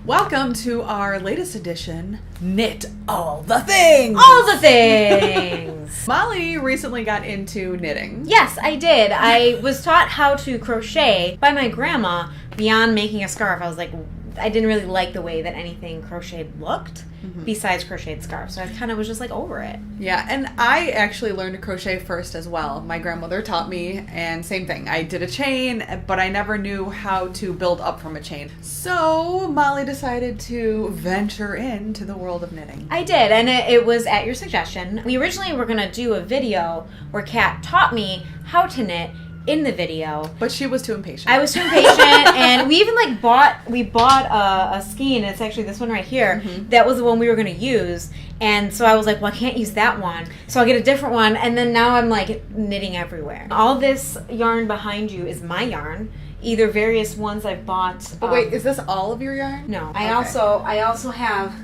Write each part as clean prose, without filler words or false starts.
Welcome to our latest edition, Knit All the Things! All the things! Molly recently got into knitting. Yes, I did. I was taught how to crochet by my grandma beyond making a scarf. I was like, I didn't really like the way that anything crocheted looked besides crocheted scarves. So I kind of was just like over it. Yeah, and I actually learned to crochet first as well. My grandmother taught me, and same thing. I did a chain, but I never knew how to build up from a chain. So Molly decided to venture into the world of knitting. I did, and it was at your suggestion. We originally were going to do a video where Kat taught me how to knit in the video, but she was too impatient. I was too impatient, and we even bought a skein. It's actually this one right here. That was the one we were going to use, and so I was like, well, I can't use that one, so I'll get a different one. And then now I'm like knitting everywhere. All this yarn behind you is my yarn, either various ones I've bought. But wait, is this all of your yarn? No, Okay. I also have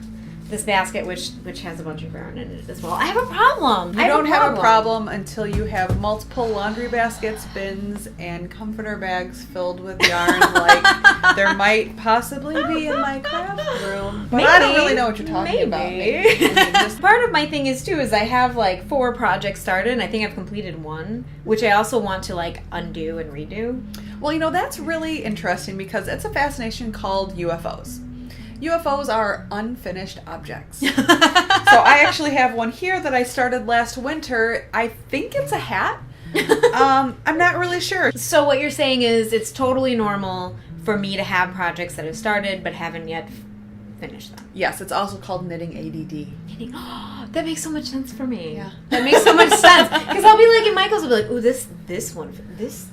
this basket which has a bunch of yarn in it as well. I have a problem. You don't have a problem until you have multiple laundry baskets, bins, and comforter bags filled with yarn like there might possibly be in my craft room. But I don't really know what you're talking about. Maybe. Part of my thing is I have like 4 projects started, and I think I've completed one, which I also want to like undo and redo. Well, that's really interesting because it's a fascination called UFOs. UFOs are unfinished objects. So I actually have one here that I started last winter. I think it's a hat. I'm not really sure. So what you're saying is it's totally normal for me to have projects that have started but haven't yet finished them. Yes, it's also called knitting ADD. That makes so much sense for me. Yeah. That makes so much sense. Because I'll be like, and Michael's will be like, ooh, this one,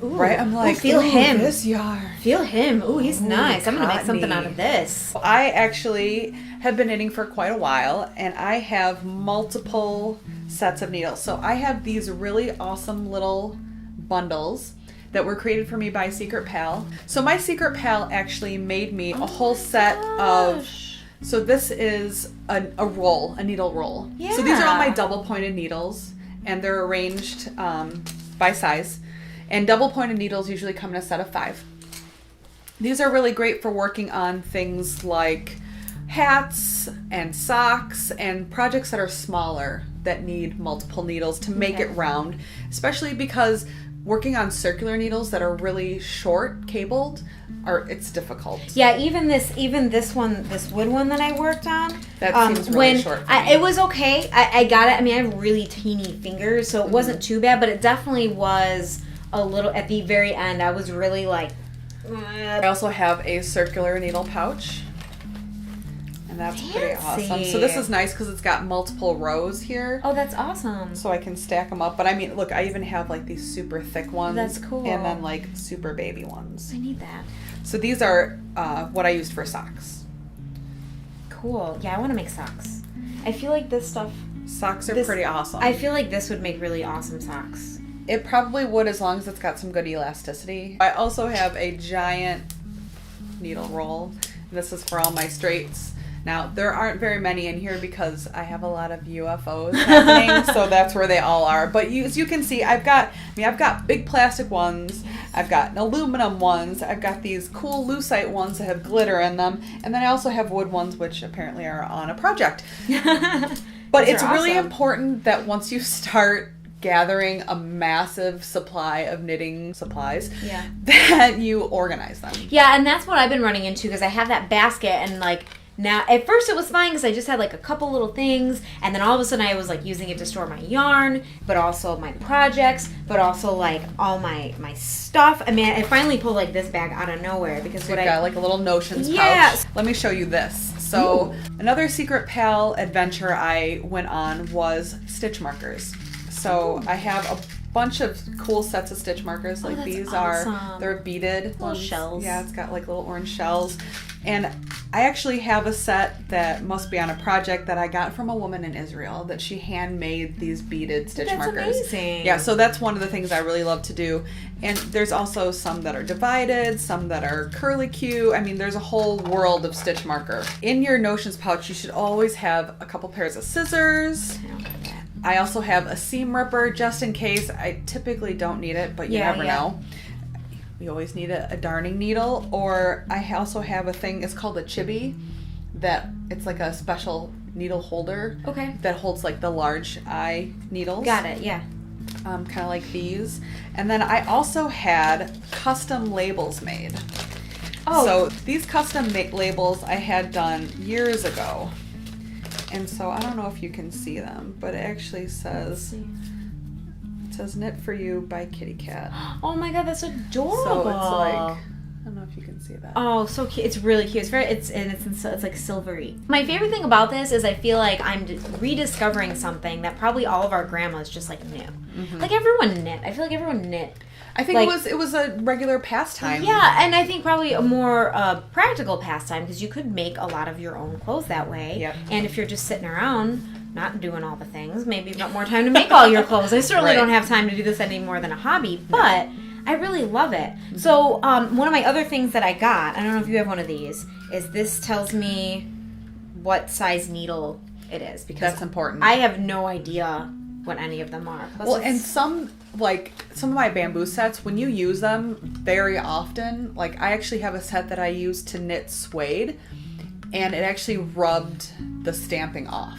ooh. Right? I'm like, feel him. This yarn. Feel him. Ooh, he's nice. I'm going to make something out of this. I actually have been knitting for quite a while, and I have multiple sets of needles. So I have these really awesome little bundles that were created for me by Secret Pal. So my Secret Pal actually made me a whole set of... So this is a roll, a needle roll. Yeah. So these are all my double pointed needles, and they're arranged by size. And double pointed needles usually come in a set of 5. These are really great for working on things like hats and socks and projects that are smaller that need multiple needles to make it round, especially because working on circular needles that are really short, cabled, it's difficult. Yeah, even this one, this wood one that I worked on. That seems really short for me. It was okay. I got it. I mean, I have really teeny fingers, so it wasn't too bad, but it definitely was a little, at the very end, I was really like... I also have a circular needle pouch. And that's pretty awesome. So this is nice because it's got multiple rows here. Oh, that's awesome. So I can stack them up. But I mean, look, I even have like these super thick ones. That's cool. And then like super baby ones. I need that. So these are what I used for socks. Cool. Yeah, I want to make socks. I feel like this stuff... Socks are pretty awesome. I feel like this would make really awesome socks. It probably would as long as it's got some good elasticity. I also have a giant needle roll. This is for all my straights. Now, there aren't very many in here because I have a lot of UFOs happening, so that's where they all are. But as you can see, I've got big plastic ones, I've got aluminum ones, I've got these cool lucite ones that have glitter in them, and then I also have wood ones, which apparently are on a project. But it's really important that once you start gathering a massive supply of knitting supplies, that you organize them. Yeah, and that's what I've been running into because I have that basket and like... Now, at first it was fine because I just had like a couple little things, and then all of a sudden I was like using it to store my yarn, but also my projects, but also like all my stuff. I mean, I finally pulled like this bag out of nowhere because So you've got like a little notions pouch. Let me show you this. So another Secret Pal adventure I went on was stitch markers. So I have a bunch of cool sets of stitch markers. Like these they're beaded little shells. Yeah, it's got like little orange shells. And I actually have a set that must be on a project that I got from a woman in Israel that she handmade these beaded stitch markers. That's amazing. Yeah, so that's one of the things I really love to do. And there's also some that are divided, some that are curlicue. I mean, there's a whole world of stitch marker. In your notions pouch, you should always have a couple pairs of scissors. I also have a seam ripper just in case. I typically don't need it, but you never know. we always need a darning needle, or I also have a thing, it's called a chibi, that it's like a special needle holder. Okay. That holds like the large eye needles. Got it, yeah. Kind of like these. And then I also had custom labels made. Oh. So these custom labels I had done years ago. And so I don't know if you can see them, but it actually says, it says Knit For You by Kitty Cat. Oh my god, that's adorable. So it's like, I don't know if you can see that. Oh, so cute. It's really cute. It's like silvery. My favorite thing about this is I feel like I'm rediscovering something that probably all of our grandmas just like knew. Like everyone knit. I feel like everyone knit. I think like, it was a regular pastime. Yeah, and I think probably a more practical pastime because you could make a lot of your own clothes that way. Yep. And if you're just sitting around not doing all the things, maybe you've got more time to make all your clothes. I certainly don't have time to do this any more than a hobby, but I really love it. So one of my other things that I got, I don't know if you have one of these, is this tells me what size needle it is because that's important. I have no idea what any of them are. Well, and some of my bamboo sets, when you use them very often, like I actually have a set that I use to knit suede, and it actually rubbed the stamping off.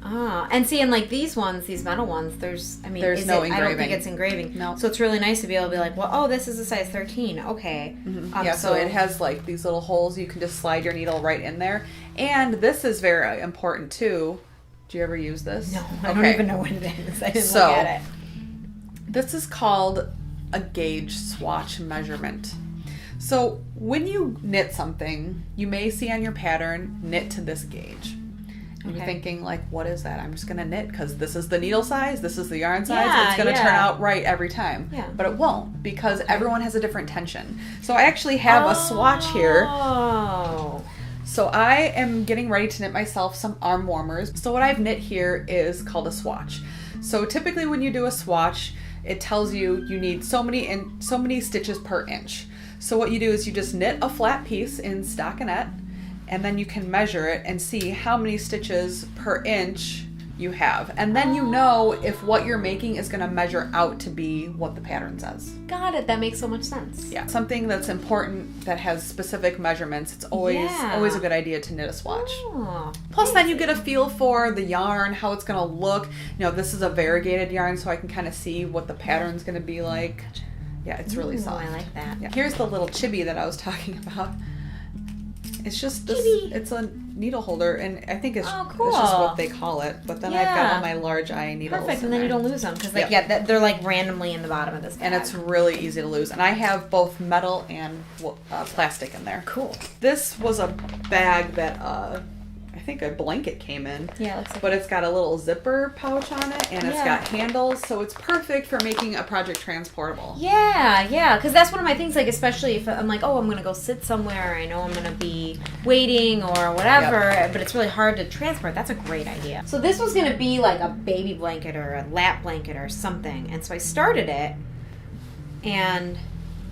Ah, and see, and like these ones, these metal ones, there's no engraving. I don't think it's engraving. No. So it's really nice to be able to be like, well, oh, this is a size 13. Okay. Yeah, so it has like these little holes. You can just slide your needle right in there. And this is very important too. Do you ever use this? No, I don't even know what it is. I didn't look at it. This is called a gauge swatch measurement. So when you knit something, you may see on your pattern, knit to this gauge. And you're thinking, like, what is that? I'm just going to knit because this is the needle size, this is the yarn size. It's going to turn out right every time. Yeah. But it won't because everyone has a different tension. So I actually have a swatch here. Oh. So I am getting ready to knit myself some arm warmers. So what I've knit here is called a swatch. So typically when you do a swatch, it tells you need so many stitches per inch. So what you do is you just knit a flat piece in stockinette, and then you can measure it and see how many stitches per inch you have. And then you know if what you're making is going to measure out to be what the pattern says. Got it. That makes so much sense. Yeah. Something that's important that has specific measurements, it's always a good idea to knit a swatch. Oh, Plus then you get a feel for the yarn, how it's going to look. You know, this is a variegated yarn, so I can kind of see what the pattern's going to be like. Yeah, it's really soft. I like that. Yeah. Here's the little chibi that I was talking about. It's just this, it's a needle holder, and I think it's just what they call it. But then I've got all my large eye needles. Perfect, and then you don't lose them because they're like randomly in the bottom of this bag. And it's really easy to lose. And I have both metal and plastic in there. Cool. This was a bag that I think a blanket came in. Yeah, looks like but it's got a little zipper pouch on it, and it's got handles, so it's perfect for making a project transportable. Yeah, because that's one of my things, like, especially if I'm like, oh, I'm going to go sit somewhere, I know I'm going to be waiting or whatever, but it's really hard to transport. That's a great idea. So this was going to be like a baby blanket or a lap blanket or something, and so I started it, and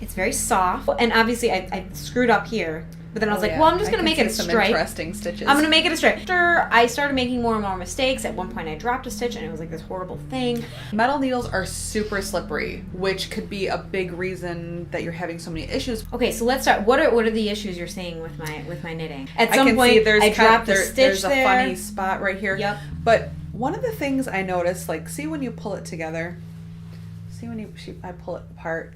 it's very soft, and obviously I screwed up here. But then I was like, well, I'm just going to make it a stripe. Some interesting stitches. I'm going to make it a stripe. After I started making more and more mistakes, at one point I dropped a stitch and it was like this horrible thing. Metal needles are super slippery, which could be a big reason that you're having so many issues. Okay, so let's start. What are the issues you're seeing with my knitting? At some point, I dropped a stitch there's there. a funny spot right here. Yep. But one of the things I noticed, like, see when you pull it together, see when I pull it apart,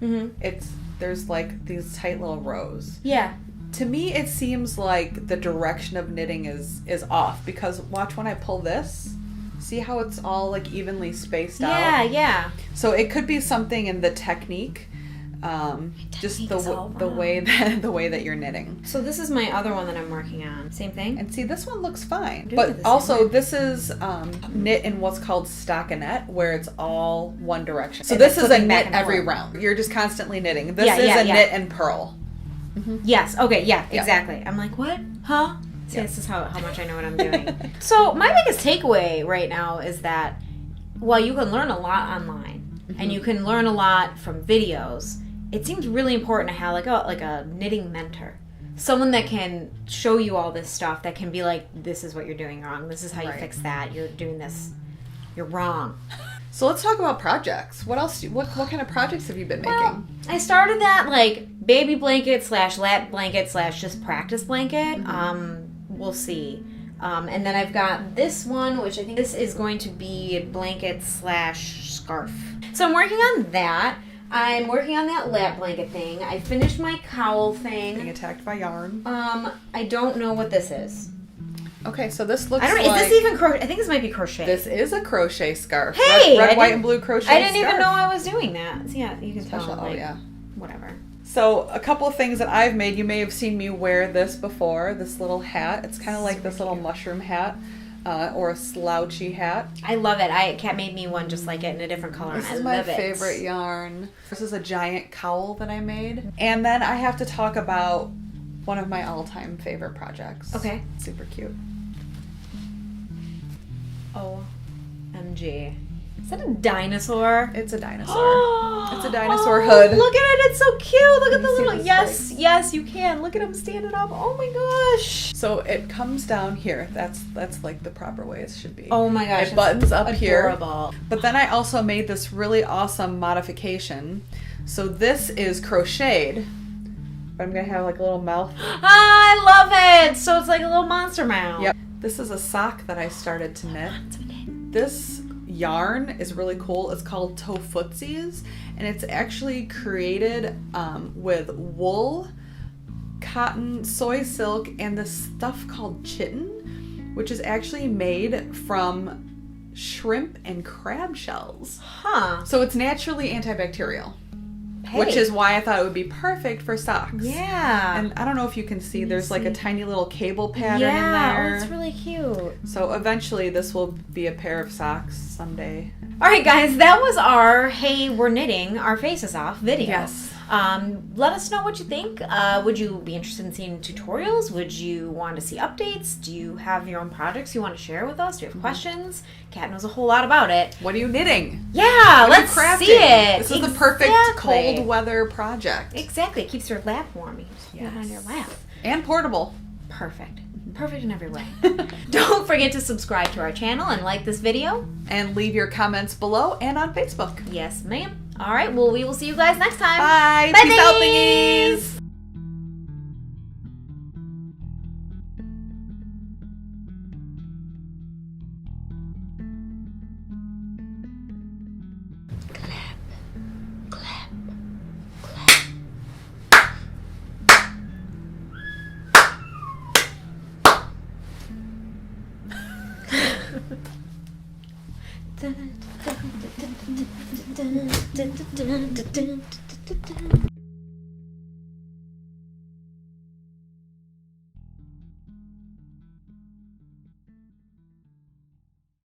there's like these tight little rows. Yeah. To me, it seems like the direction of knitting is off, because watch when I pull this. See how it's all like evenly spaced out? Yeah. So it could be something in the technique, just the way that you're knitting. So this is my other one that I'm working on. Same thing. And see, this one looks fine. But also, this is knit in what's called stockinette, where it's all one direction. So this is a knit every round. You're just constantly knitting. This is a knit and purl. Yes. Okay. Yeah. Exactly. I'm like, what? Huh? See, this is how much I know what I'm doing. So my biggest takeaway right now is that while you can learn a lot online and you can learn a lot from videos, it seems really important to have like a knitting mentor, someone that can show you all this stuff, that can be like, this is what you're doing wrong. This is how you fix that. You're doing this. You're wrong. So let's talk about projects. What else? What kind of projects have you been making? Well, I started that like baby blanket / lap blanket / just practice blanket. We'll see. And then I've got this one, which I think this is going to be a blanket / scarf. So I'm working on that. I'm working on that lap blanket thing. I finished my cowl thing. Being attacked by yarn. I don't know what this is. Okay, so this looks I don't know. like... Is this even crochet? I think this might be crochet. This is a crochet scarf. Hey! Red, white, and blue crochet scarf. I didn't even know I was doing that. So yeah, you can tell. Special. Like, Oh, yeah. Whatever. So a couple of things that I've made. You may have seen me wear this before. This little hat. It's kind of like this little mushroom hat. Or a slouchy hat. I love it. Kat made me one just like it in a different color. This and is I my love favorite yarn. This is a giant cowl that I made. And then I have to talk about one of my all-time favorite projects. Okay. Super cute. OMG. Is that a dinosaur? It's a dinosaur. It's a dinosaur hood. Look at it. It's so cute. Look at Can the you see little... the Yes, spikes? yes, you can. Look at him standing up. Oh my gosh. So it comes down here. That's like the proper way it should be. Oh my gosh. It buttons up here. Adorable. But then I also made this really awesome modification. So this is crocheted. But I'm going to have like a little mouth. I love it. So it's like a little monster mouth. Yep. This is a sock that I started to knit. This yarn is really cool. It's called Tofootsies, and it's actually created with wool, cotton, soy silk, and this stuff called chitin, which is actually made from shrimp and crab shells. Huh. So it's naturally antibacterial. Hey. Which is why I thought it would be perfect for socks. Yeah. And I don't know if you can see, there's like a tiny little cable pattern yeah. in there. Oh, it's really cute. So eventually this will be a pair of socks someday. All right, guys, that was our Hey, We're Knitting Our Faces Off video. Yes. Let us know what you think. Would you be interested in seeing tutorials? Would you want to see updates? Do you have your own projects you want to share with us? Do you have questions? Kat knows a whole lot about it. What are you knitting? Yeah, What are you let's crafting? see it. This is the perfect Exactly. cold weather project. Exactly. It keeps your lap warm. You just put it on Yes. your lap. And portable. Perfect. Perfect in every way. Don't forget to subscribe to our channel and like this video. And leave your comments below and on Facebook. Yes, ma'am. All right, well, we will see you guys next time. Bye. Bye, Peace out, thingies. thingies. Dun, dun, dun, dun, dun, dun, dun, dun, dun, dun, dun, dun, dun.